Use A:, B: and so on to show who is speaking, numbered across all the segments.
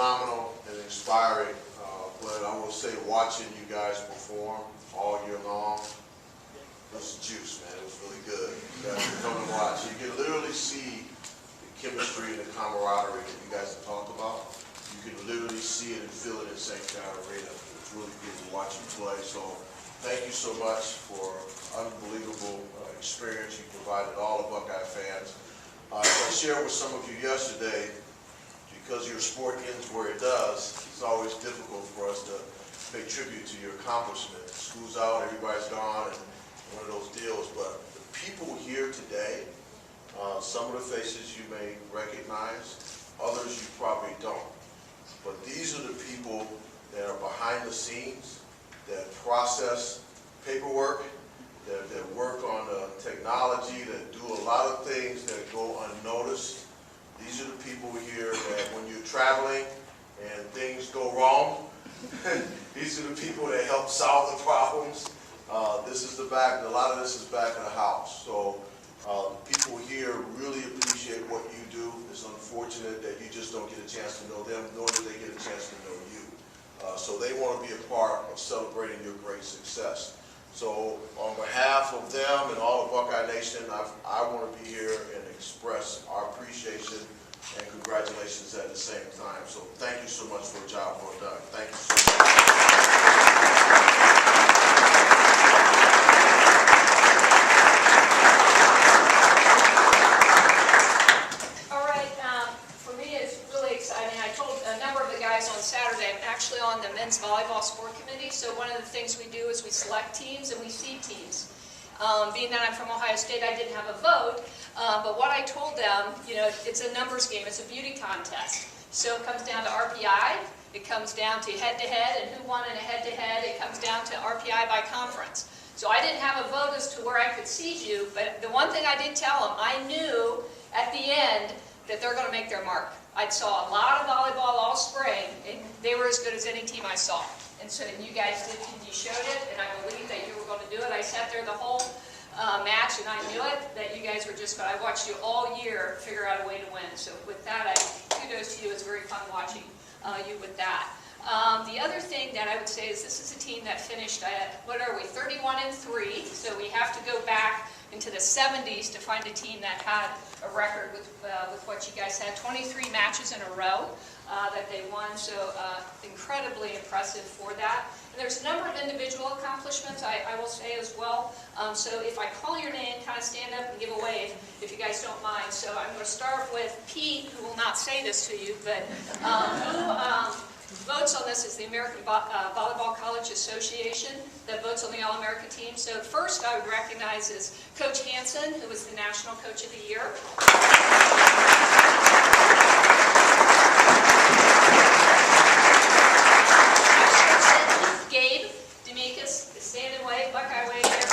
A: phenomenal and inspiring, but I will say watching you guys perform all year long, it was juice, man. It was really good. You guys can come and watch. You can literally see the chemistry and the camaraderie that you guys have talked about. You can literally see it and feel it in St. John Arena. It's really good to watch you play. So thank you so much for unbelievable experience you provided all the Buckeye fans. As I shared with some of you yesterday, because your sport ends where it does, it's always difficult for us to pay tribute to your accomplishment. School's out, everybody's gone, and one of those deals. But the people here today, some of the faces you may recognize, others you probably don't. But these are the people that are behind the scenes, that process paperwork, that work on technology, that do a lot of things that go unnoticed. These are the people here that when you're traveling and things go wrong, these are the people that help solve the problems. This is the back, a lot of this is back of the house. So people here really appreciate what you do. It's unfortunate that you just don't get a chance to know them, nor do they get a chance to know you. So they want to be a part of celebrating your great success. So on behalf of them and all of Buckeye Nation, I want to be here and express our appreciation and congratulations at the same time. So thank you so much for a job well done. Thank you so much.
B: On Saturday, I'm actually on the men's volleyball sport committee, so one of the things we do is we select teams and we seed teams. Being that I'm from Ohio State, I didn't have a vote, but what I told them, you know, it's a numbers game, it's a beauty contest. So it comes down to RPI, it comes down to head-to-head, and who won in a head-to-head, it comes down to RPI by conference. So I didn't have a vote as to where I could seed you, but the one thing I did tell them, I knew at the end that they're going to make their mark. I saw a lot of volleyball all spring, and they were as good as any team I saw. And so you guys did, you showed it, and I believed that you were going to do it. I sat there the whole match, and I knew it, that you guys were just good. I watched you all year figure out a way to win. So with that, kudos to you. It was very fun watching you with that. The other thing that I would say is this is a team that finished at, what are we, 31-3. So we have to go back into the 70s to find a team that had a record with what you guys had. 23 matches in a row that they won, so incredibly impressive for that. And there's a number of individual accomplishments, I will say as well. So if I call your name, kind of stand up and give a wave, if you guys don't mind. So I'm going to start with Pete, who will not say this to you, but who votes on this is the American Volleyball College Association that votes on the All-American team. So first I would recognize is Coach Hansen, who was the National Coach of the Year. Gabe Demikis is standing way, Buckeye way here.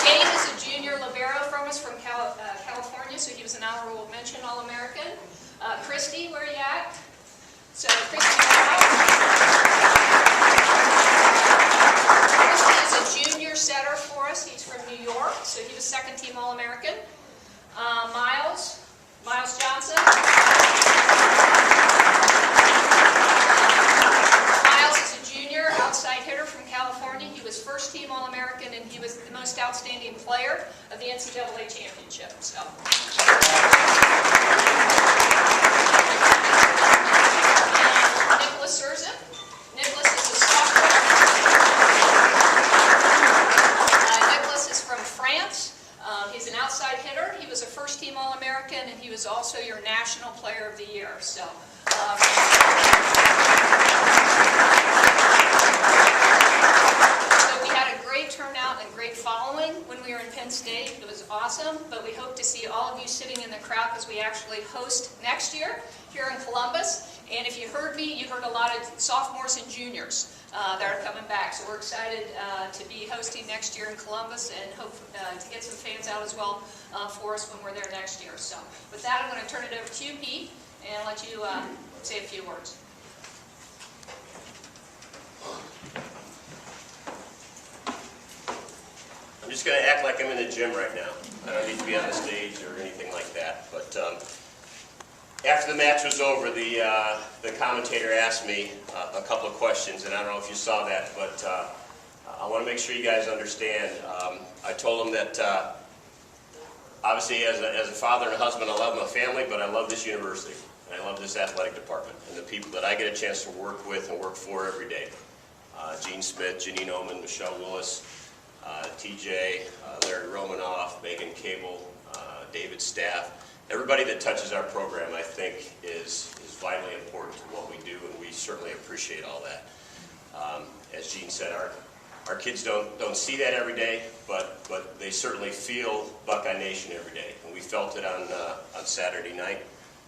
B: Gabe is a junior libero from us from California, so he was an honorable mention All-American. Christy, where are you at? So Christy is a junior setter for us. He's from New York, so he was second team All-American. Miles Johnson. Miles is a junior outside hitter from California. He was first team All-American, and he was the most outstanding player of the NCAA championship. So. Nicholas is a sophomore. Nicholas is from France. He's an outside hitter. He was a first-team All-American, and he was also your National Player of the Year. So, we had a great turnout and great following when we were in Penn State. It was awesome, but we hope to see all of you sitting in the crowd because we actually host next year here in Columbus. And if you heard me, you heard a lot of sophomores and juniors that are coming back. So we're excited to be hosting next year in Columbus and hope to get some fans out as well for us when we're there next year. So with that, I'm going to turn it over to you, Pete, and let you say a few words.
C: I'm just going to act like I'm in the gym right now. I don't need to be on the stage or anything like that. But After the match was over, the commentator asked me a couple of questions, and I don't know if you saw that, but I want to make sure you guys understand. I told him that obviously as a father and a husband, I love my family, but I love this university, and I love this athletic department, and the people that I get a chance to work with and work for every day. Gene Smith, Janine Oman, Michelle Willis, TJ, Larry Romanoff, Megan Cable, David Staff. Everybody that touches our program, I think, is vitally important to what we do, and we certainly appreciate all that. As Gene said, our kids don't see that every day, but they certainly feel Buckeye Nation every day, and we felt it on Saturday night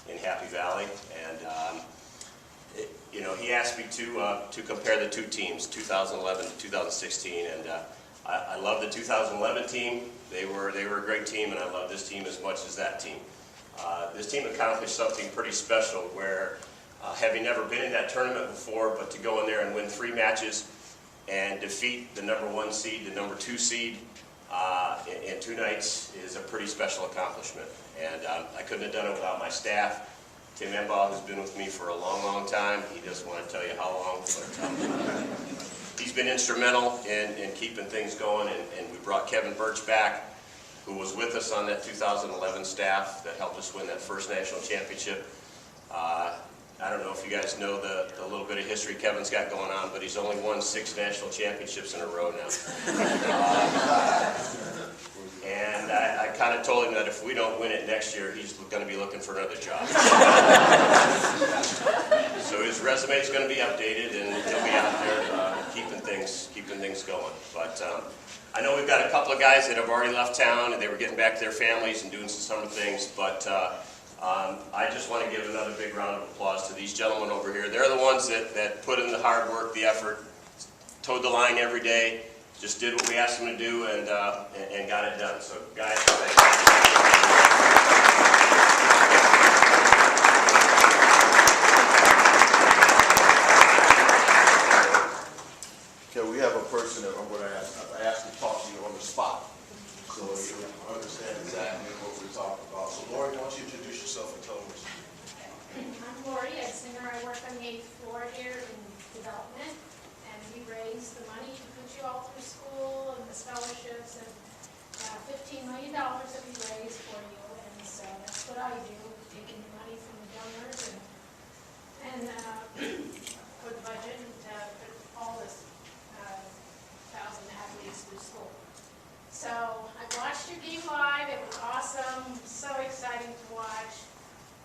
C: in Happy Valley. And you know, he asked me to compare the two teams, 2011 to 2016, and I love the 2011 team. They were a great team, and I love this team as much as that team. This team accomplished something pretty special where, having never been in that tournament before, but to go in there and win 3 matches and defeat the #1 seed, the #2 seed in 2 nights is a pretty special accomplishment. And I couldn't have done it without my staff. Tim Embaugh, who's been with me for a long, long time. He doesn't want to tell you how long, but he's been instrumental in keeping things going, and we brought Kevin Birch back, who was with us on that 2011 staff that helped us win that first national championship. I don't know if you guys know the little bit of history Kevin's got going on, but he's only won 6 national championships in a row now. And I kind of told him that if we don't win it next year, he's going to be looking for another job. So his resume is going to be updated, and he'll be out there keeping things going. But I know we've got a couple of guys that have already left town, and they were getting back to their families and doing some summer things. But I just want to give another big round of applause to these gentlemen over here. They're the ones that put in the hard work, the effort, towed the line every day, just did what we asked them to do, and got it done. So, guys, thank you.
A: Okay, we have a person that I'm going to ask to talk to you on the spot, so you understand exactly what we're talking about. So, Lori, why don't you introduce yourself and tell us?
D: I'm Lori, I'm a singer. I work on the 8th floor here in development, and we raise the money to put you all through school and the scholarships, and $15 million that we raise for you, and so that's what I do, taking the money from the donors and for the budget and put all this 1,000 athletes through school. So I watched your game live. It was awesome, so exciting to watch.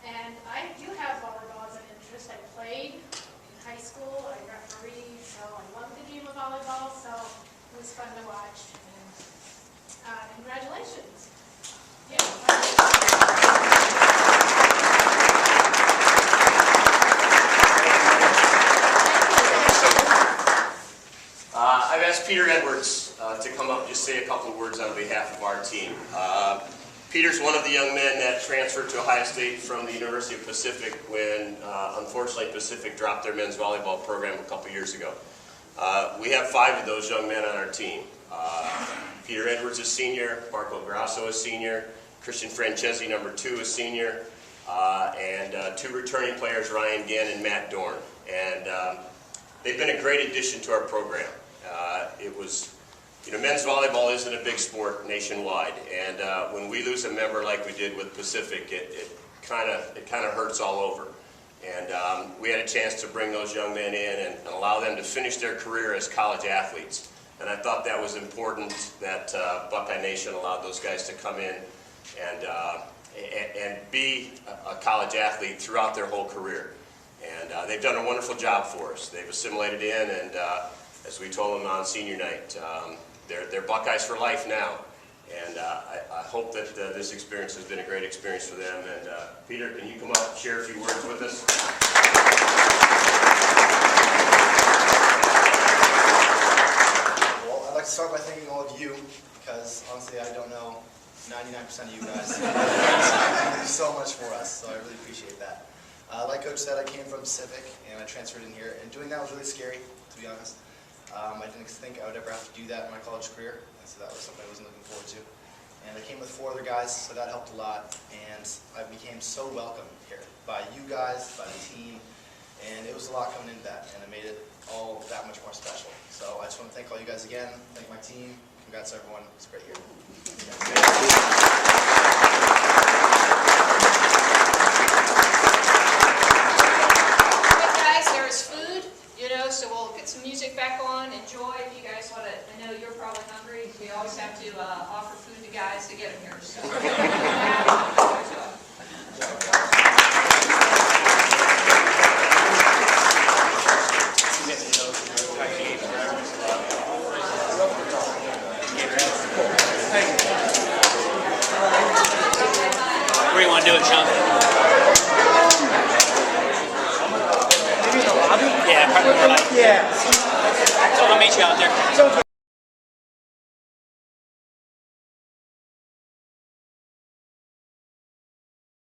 D: And I do have volleyball as an interest. I played in high school, I refereed, so I love the game of volleyball, so it was fun to watch. And congratulations.
C: I've asked Peter Edwards to come up and just say a couple of words on behalf of our team. Peter's one of the young men that transferred to Ohio State from the University of Pacific when, unfortunately, Pacific dropped their men's volleyball program a couple years ago. We have 5 of those young men on our team. Peter Edwards is senior, Marco Grasso is senior, Christian Francesi, #2, is senior, and 2 returning players, Ryan Ginn and Matt Dorn. And they've been a great addition to our program. Men's volleyball isn't a big sport nationwide, and when we lose a member like we did with Pacific, it kind of hurts all over. And we had a chance to bring those young men in and allow them to finish their career as college athletes. And I thought that was important that Buckeye Nation allowed those guys to come in and be a college athlete throughout their whole career. And they've done a wonderful job for us. They've assimilated in, and as we told them on senior night, they're Buckeyes for life now. And I hope that this experience has been a great experience for them. And Peter, can you come up and share a few words with us?
E: Well, I'd like to start by thanking all of you, because honestly I don't know 99% of you guys. You do so much for us, so I really appreciate that. Like Coach said, I came from Pacific, and I transferred in here, and doing that was really scary, to be honest. I didn't think I would ever have to do that in my college career, and so that was something I wasn't looking forward to. And I came with 4 other guys, so that helped a lot, and I became so welcome here. by you guys, by the team, and it was a lot coming into that, and it made it all that much more special. So I just want to thank all you guys again, thank my team, congrats everyone, it's a great year.
B: Hey guys, there is food, so we'll get some music back on, enjoy if you guys want to. I know you're probably hungry, we always have to offer food to guys to get them here, so.
F: Where do you want to do it, Sean? Maybe in the lobby? Yeah, probably. Yeah. So I'll meet you out there.